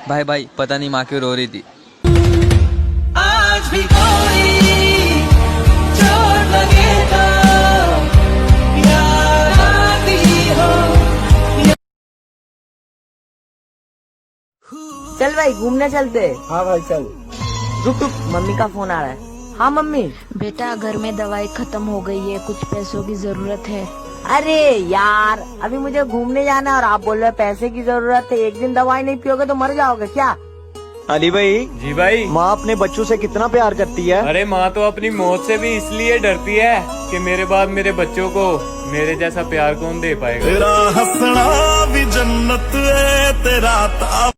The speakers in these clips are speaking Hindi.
भाई भाई पता नहीं माँ क्यों रो रही थी। आज भी कोई चोट लगे तो याद आती हो। चल भाई घूमने चलते। हाँ भाई चल। रुक रुक, मम्मी का फोन आ रहा है। हाँ मम्मी। बेटा घर में दवाई खत्म हो गई है, कुछ पैसों की जरूरत है। अरे यार अभी मुझे घूमने जाना है और आप बोल रहे हो पैसे की जरूरत है। एक दिन दवाई नहीं पियोगे तो मर जाओगे क्या? अली भाई। जी भाई। माँ अपने बच्चों से कितना प्यार करती है। अरे माँ तो अपनी मौत से भी इसलिए डरती है कि मेरे बाद मेरे बच्चों को मेरे जैसा प्यार कौन दे पाएगा। तेरा हंसना भी जन्नत है, तेरा ताप।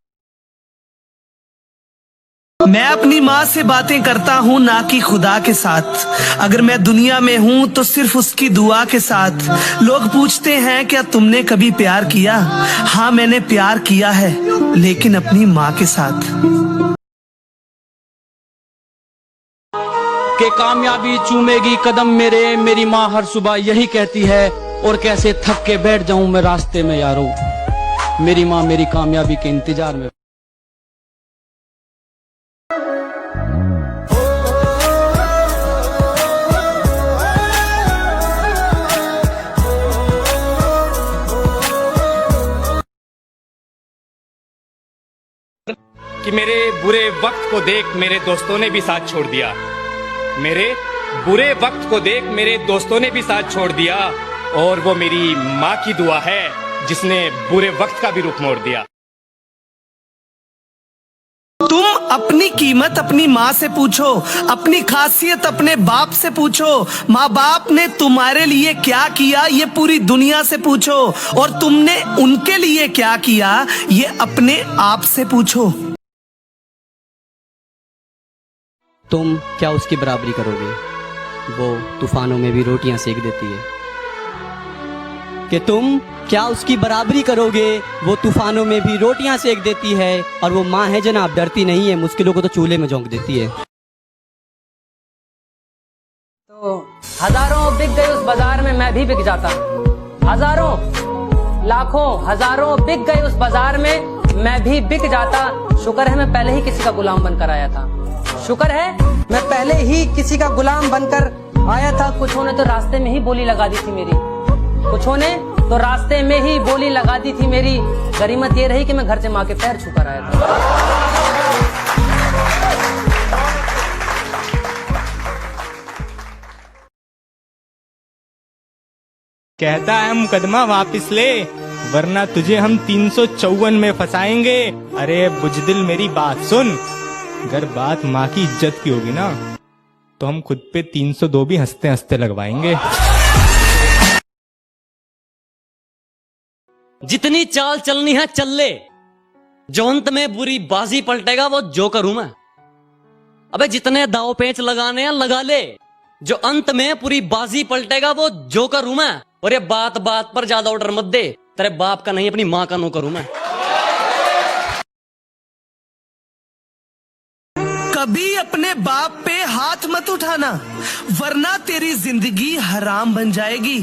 मैं अपनी माँ से बातें करता हूँ ना कि खुदा के साथ। अगर मैं दुनिया में हूँ तो सिर्फ उसकी दुआ के साथ। लोग पूछते हैं क्या तुमने कभी प्यार किया? हाँ मैंने प्यार किया है, लेकिन अपनी माँ के साथ। के कामयाबी चूमेगी कदम मेरे, मेरी माँ हर सुबह यही कहती है। और कैसे थक के बैठ जाऊं मैं रास्ते में यारो, मेरी माँ मेरी कामयाबी के इंतजार में। कि मेरे बुरे वक्त को देख मेरे दोस्तों ने भी साथ छोड़ दिया। मेरे बुरे वक्त को देख मेरे दोस्तों ने भी साथ छोड़ दिया। और वो मेरी माँ की दुआ है जिसने बुरे वक्त का भी रुख मोड़ दिया। तुम अपनी कीमत अपनी माँ से पूछो, अपनी खासियत अपने बाप से पूछो। माँ बाप ने तुम्हारे लिए क्या किया ये पूरी दुनिया से पूछो। और तुमने उनके लिए क्या किया ये अपने आप से पूछो। तुम क्या उसकी बराबरी करोगे? वो तूफानों में भी रोटियां सेक देती है। कि तुम क्या उसकी बराबरी करोगे? वो तूफानों में भी रोटियां सेक देती है। और वो माँ है जनाब, डरती नहीं है, मुश्किलों को तो चूल्हे में झोंक देती है। तो हजारों बिक गए उस बाजार में, मैं भी बिक जाता। हजारों लाखों हजारों बिक गए उस बाजार में, मैं भी बिक जाता। शुक्र है मैं पहले ही किसी का गुलाम बनकर आया था। शुक्र है मैं पहले ही किसी का गुलाम बनकर आया था। कुछों ने तो रास्ते में ही बोली लगा दी थी मेरी, कुछों ने तो रास्ते में ही बोली लगा दी थी मेरी। गरीमत ये रही कि मैं घर से माँ के पैर छूकर आया था। कहता है मुकदमा वापिस ले, वरना तुझे हम 354 में फंसाएंगे। अरे बुजदिल मेरी बात सुन, अगर बात माँ की इज्जत की होगी ना तो हम खुद पे 302 भी हंसते हंसते लगवाएंगे। जितनी चाल चलनी है चल ले, जो अंत में बुरी बाजी पलटेगा वो जोकर हूं मैं। अबे जितने दाव पेंच लगाने हैं लगा ले, जो अंत में पूरी बाजी पलटेगा वो जोकर हूं मैं। और ये बात बात पर ज्यादा ऑर्डर मत दे, तेरे बाप का नहीं अपनी माँ का नौकर हूं मैं। कभी अपने बाप पे हाथ मत उठाना, वरना तेरी जिंदगी हराम बन जाएगी।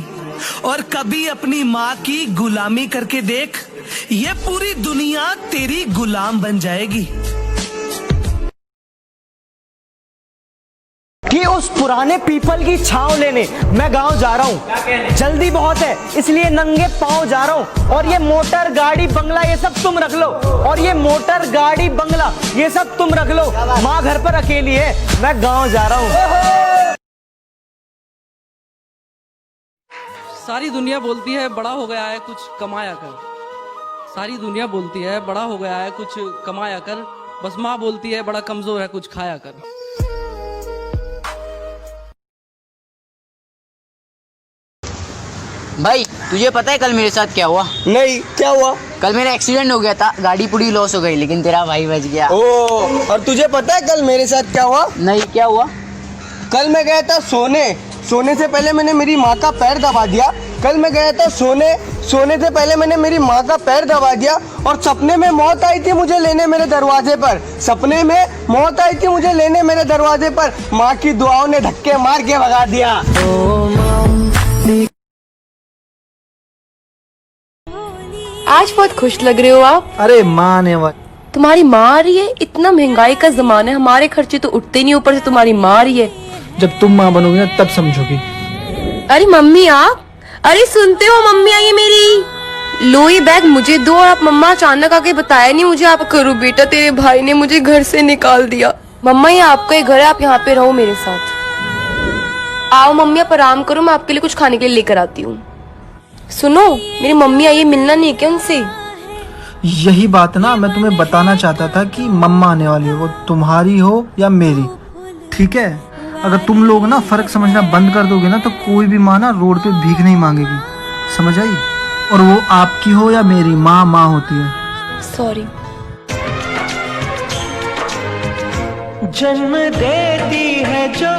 और कभी अपनी माँ की गुलामी करके देख, ये पूरी दुनिया तेरी गुलाम बन जाएगी। कि उस पुराने पीपल की छांव लेने मैं गांव जा रहा हूँ। जल्दी बहुत है इसलिए नंगे पांव जा रहा हूँ। और ये मोटर गाड़ी बंगला ये सब तुम रख लो। और ये मोटर गाड़ी बंगला ये सब तुम रख लो। माँ घर पर अकेली है, मैं गांव जा रहा हूँ। सारी दुनिया बोलती है बड़ा हो गया है कुछ कमाया कर। सारी दुनिया बोलती है बड़ा हो गया है कुछ कमाया कर। बस माँ बोलती है बड़ा कमजोर है कुछ खाया कर। भाई तुझे पता है कल मेरे साथ क्या हुआ? नहीं, क्या हुआ? कल मेरा एक्सीडेंट हो गया था, गाड़ी पूरी लॉस हो गई, लेकिन तेरा भाई बच गया। ओ, और तुझे पता है कल मेरे साथ क्या हुआ? नहीं, क्या हुआ? कल मैं गया था सोने से पहले मैंने मेरी माँ का पैर दबा दिया। कल मैं गया था सोने से पहले मैंने मेरी माँ का पैर दबा दिया। और सपने में मौत आई थी मुझे लेने मेरे दरवाजे पर। सपने में मौत आई थी मुझे लेने मेरे दरवाजे पर। माँ की दुआओं ने धक्के मार के भगा दिया। आज बहुत खुश लग रहे हो आप। अरे माँ ने तुम्हारी माँ आ रही है? इतना महंगाई का जमाना है, हमारे खर्चे तो उठते नहीं, ऊपर से तुम्हारी माँ आ रही है। जब तुम माँ बनोगी ना तब समझोगी। अरे मम्मी आप, अरे सुनते हो, मम्मी आई है मेरी। लो ये बैग मुझे दो। और आप मम्मा अचानक आके बताया नहीं मुझे। आप करो बेटा, तेरे भाई ने मुझे घर से निकाल दिया। मम्मा ये आपका ही घर है, आप यहाँ पे रहो मेरे साथ। आओ मम्मी आप आराम करो, मैं आपके लिए कुछ खाने के लिए लेकर आती हूँ। सुनो मेरी मम्मी आई है, मिलना नहीं है क्या उनसे? यही बात ना मैं तुम्हें बताना चाहता था कि मम्मा आने वाली है, वो तुम्हारी हो या मेरी, ठीक है? अगर तुम लोग ना फर्क समझना बंद कर दोगे ना तो कोई भी माँ ना रोड पे भीख नहीं मांगेगी, समझ आई? और वो आपकी हो या मेरी, माँ माँ होती है। सॉरी। जन्म देती है जो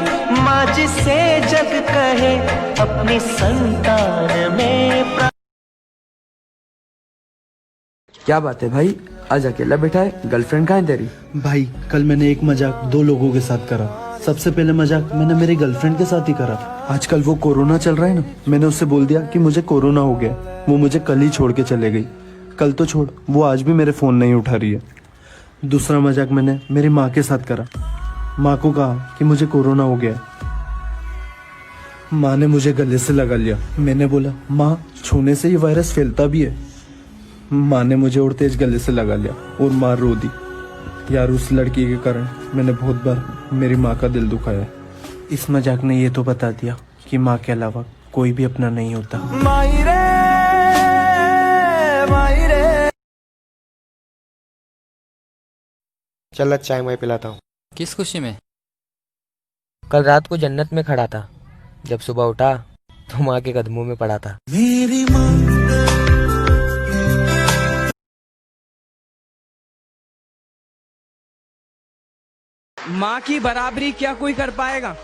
माँ जिसे जग कहे अपनी संतान में। क्या बात है भाई, आज अकेला बैठा है, गर्लफ्रेंड कहाँ है तेरी? भाई कल मैंने एक मजाक 2 लोगों के साथ करा। सबसे पहले मजाक मैंने मेरी गर्लफ्रेंड के साथ ही करा। आजकल वो कोरोना चल रहा है ना, मैंने उससे बोल दिया कि मुझे कोरोना हो गया। वो मुझे कल ही छोड़ के चले गई। कल तो छोड़, वो आज भी मेरे फोन नहीं उठा रही है। दूसरा मजाक मैंने मेरी माँ के साथ करा। माँ को कहा कि मुझे कोरोना हो गया। माँ ने मुझे गले से लगा लिया। मैंने बोला माँ छूने से ये वायरस फैलता भी है। माँ ने मुझे और तेज गले से लगा लिया और माँ रो दी। यार उस लड़की के कारण मैंने बहुत बार मेरी माँ का दिल दुखाया है। इस मजाक ने ये तो बता दिया कि माँ के अलावा कोई भी अपना नहीं होता। चल चाय मैं पिलाता हूँ। किस खुशी में? कल रात को जन्नत में खड़ा था, जब सुबह उठा तो माँ के कदमों में पड़ा था। मेरी माँ माँ की बराबरी क्या कोई कर पाएगा?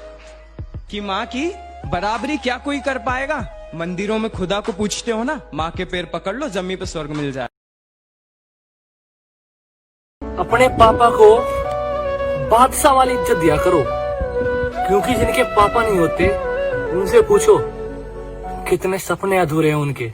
कि माँ की बराबरी क्या कोई कर पाएगा? मंदिरों में खुदा को पूछते हो ना, माँ के पैर पकड़ लो जमीन पे स्वर्ग मिल जाए। अपने पापा को बादशाह वाली इज्जत दिया करो, क्योंकि जिनके पापा नहीं होते उनसे पूछो कितने सपने अधूरे हैं उनके।